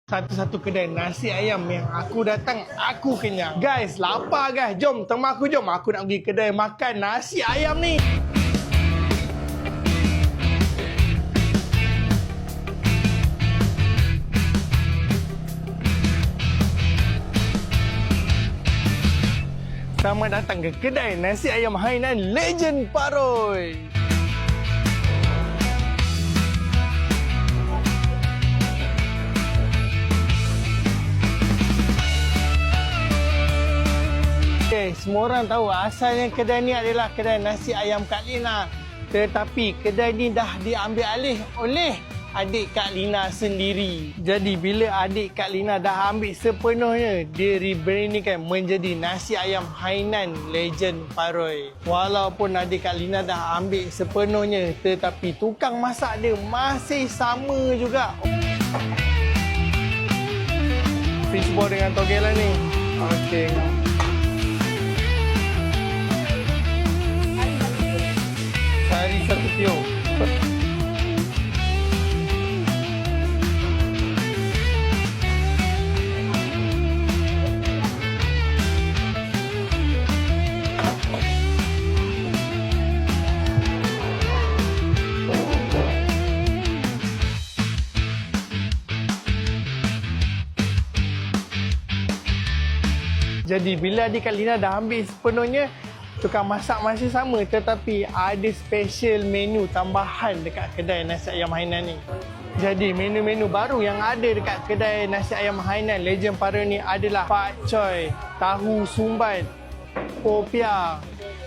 Satu-satu kedai nasi ayam yang aku datang, aku kenyang. Guys, lapar guys. Jom, teman aku jom. Aku nak pergi kedai makan nasi ayam ni. Selamat datang ke kedai nasi ayam Hainan Legend Paroi. Okay, semua orang tahu asalnya kedai ni adalah kedai nasi ayam Kak Lina. Tetapi kedai ni dah diambil alih oleh adik Kak Lina sendiri. Jadi bila adik Kak Lina dah ambil sepenuhnya, dia rebrandingkan menjadi nasi ayam Hainan Legend Paroi. Walaupun adik Kak Lina dah ambil sepenuhnya, tetapi tukang masak dia masih sama juga. Fishball dengan togelan ni. Okey. Hari satu kilo. Jadi bila adik Kak Lina dah ambil sepenuhnya, tukang masak masih sama, tetapi ada special menu tambahan dekat kedai nasi ayam Hainan ni. Jadi menu-menu baru yang ada dekat kedai nasi ayam Hainan Legend Paroi ni adalah pak choy, tahu sumbat, popiah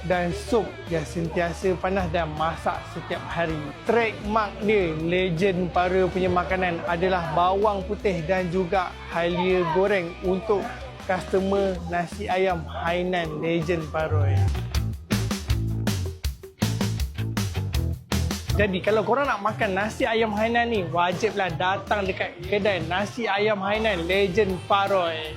dan sup yang sentiasa panas dan masak setiap hari. Trademark dia Legend Paroi punya makanan adalah bawang putih dan juga halia goreng untuk customer nasi ayam Hainan Legend Paroi. Jadi kalau korang nak makan nasi ayam Hainan ni, wajiblah datang dekat kedai nasi ayam Hainan Legend Paroi.